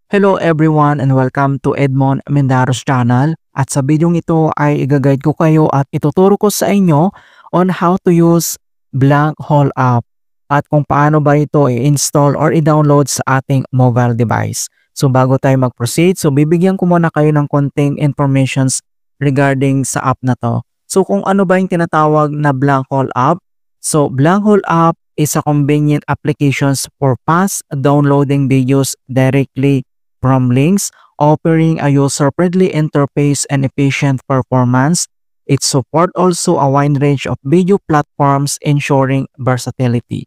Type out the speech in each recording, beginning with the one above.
Hello everyone and welcome to Edmond Mendaros channel. At sa video ito ay i-guide ko kayo at ituturo ko sa inyo on how to use Blank Hole app at kung paano ba ito i-install or i-download sa ating mobile device. So bago tayo mag-proceed, bibigyan ko muna kayo ng konting informations regarding sa app na to. So kung ano ba yung tinatawag na Blank Hole app? So Blank Hole app is a convenient applications for fast downloading videos directly from links, offering a user-friendly interface and efficient performance. It supports also a wide range of video platforms, ensuring versatility.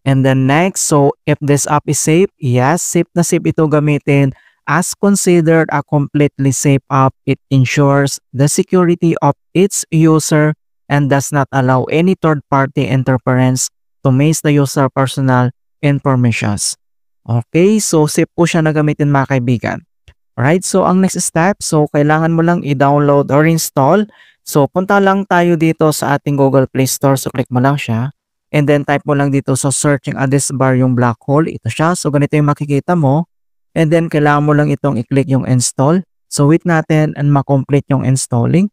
And then next, if this app is safe, yes, safe na safe ito gamitin. As considered a completely safe app, it ensures the security of its user and does not allow any third-party interference to miss the user personal informations. Okay, so safe po siya na gamitin mga kaibigan. Alright, so ang next step, kailangan mo lang i-download or install. So punta lang tayo dito sa ating Google Play Store. So click mo lang siya. And then type mo lang dito sa searching address bar yung black hole. Ito siya. So ganito yung makikita mo. And then kailangan mo lang itong i-click yung install. So wait natin and ma-complete yung installing.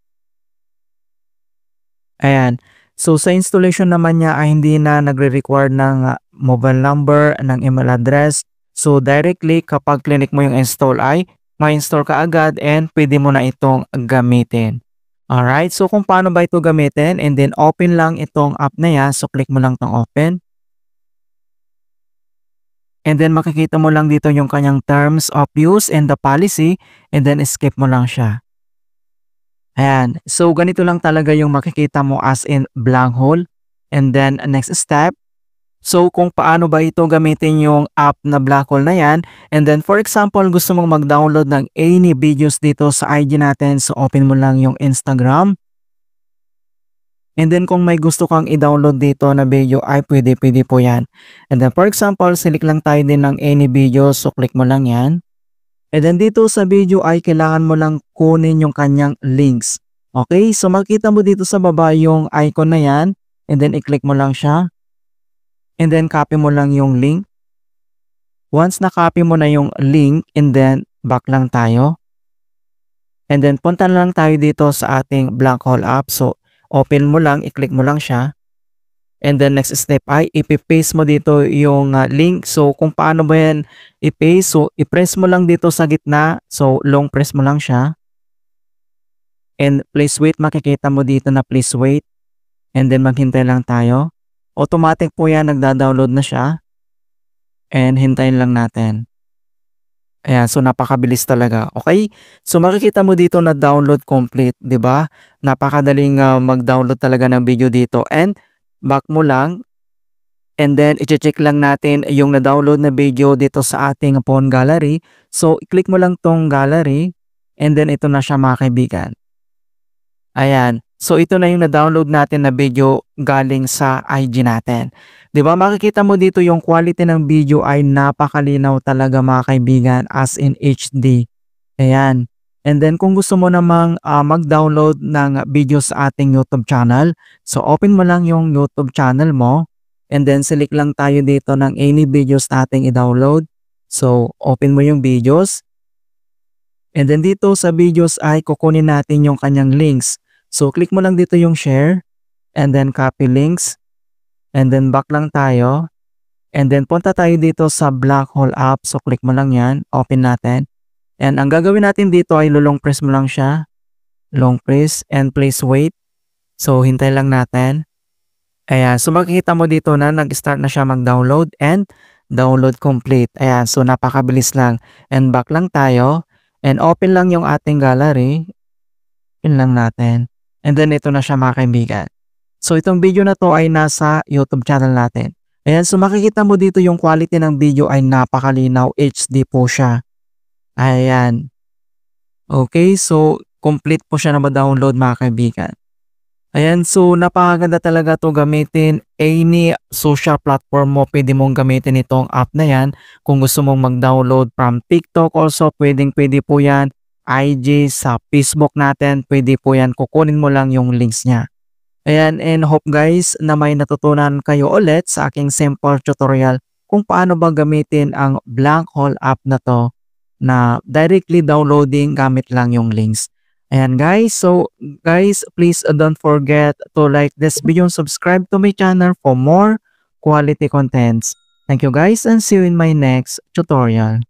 Ayan. So sa installation naman niya ay hindi na nagre-require ng mobile number, ng email address. So directly kapag click mo yung install ay ma-install ka agad and pwede mo na itong gamitin. Alright, so kung paano ba ito gamitin, and then open lang itong app na yan. So click mo lang itong open. And then makikita mo lang dito yung kanyang terms of use and the policy, and then skip mo lang siya. Ayan, so ganito lang talaga yung makikita mo as in blank hole. And then next step, so kung paano ba ito gamitin yung app na black hole na yan. And then for example, gusto mong mag-download ng any videos dito sa IG natin. So open mo lang yung Instagram. And then kung may gusto kang i-download dito na video ay pwede po yan. And then for example, select lang tayo din ng any video. So click mo lang yan. And then dito sa video ay kailangan mo lang kunin yung kanyang links. Okay, so makita mo dito sa baba yung icon na yan. And then i-click mo lang siya. And then copy mo lang yung link. Once na-copy mo na yung link, and then back lang tayo. And then punta lang tayo dito sa ating Blank Hole app. So open mo lang, i-click mo lang siya. And then next step ay ipi-paste mo dito yung link. So kung paano ba yan i-paste, so i-press mo lang dito sa gitna. So long press mo lang siya. And please wait, makikita mo dito na please wait. And then maghintay lang tayo. Automatic po yan, nagda-download na siya. And hintayin lang natin. Ayan, so napakabilis talaga. Okay? So makikita mo dito na download complete, 'di ba? Napakadaling mag-download talaga ng video dito. And back mo lang. And then i-check lang natin yung na-download na video dito sa ating phone gallery. So i-click mo lang tong gallery. And then ito na siya mga kaibigan. Ayan. So ito na yung na-download natin na video galing sa IG natin. 'Di ba? Makikita mo dito yung quality ng video ay napakalinaw talaga mga kaibigan, as in HD. Ayan. And then kung gusto mo namang mag-download ng video sa ating YouTube channel, so open mo lang yung YouTube channel mo. And then select lang tayo dito ng any videos na ating i-download. So open mo yung videos. And then dito sa videos ay kukunin natin yung kanyang links. So click mo lang dito yung share. And then copy links. And then back lang tayo. And then punta tayo dito sa Black Hole app. So click mo lang yan. Open natin. And ang gagawin natin dito ay long press mo lang siya. Long press and please wait. So hintay lang natin. Ayan. So makikita mo dito na nag-start na siya mag-download and download complete. Ayan. So napakabilis lang. And back lang tayo. And open lang yung ating gallery. Open lang natin. And then ito na siya mga kaibigan. So itong video na to ay nasa YouTube channel natin. Ayan. So makikita mo dito yung quality ng video ay napakalinaw. HD po siya. Ayan. Okay, so complete po siya na ma-download mga kaibigan. Ayan, so napakaganda talaga to gamitin. Any social platform mo, pwede mong gamitin itong app na yan. Kung gusto mong mag-download from TikTok also, pwede po yan. IG, sa Facebook natin, pwede po yan. Kukunin mo lang yung links niya. Ayan, and hope guys na may natutunan kayo ulit sa aking simple tutorial kung paano ba gamitin ang Blank Hole app na to na directly downloading gamit lang yung links. Ayan guys, so guys, please don't forget to like this video and subscribe to my channel for more quality contents. Thank you guys and see you in my next tutorial.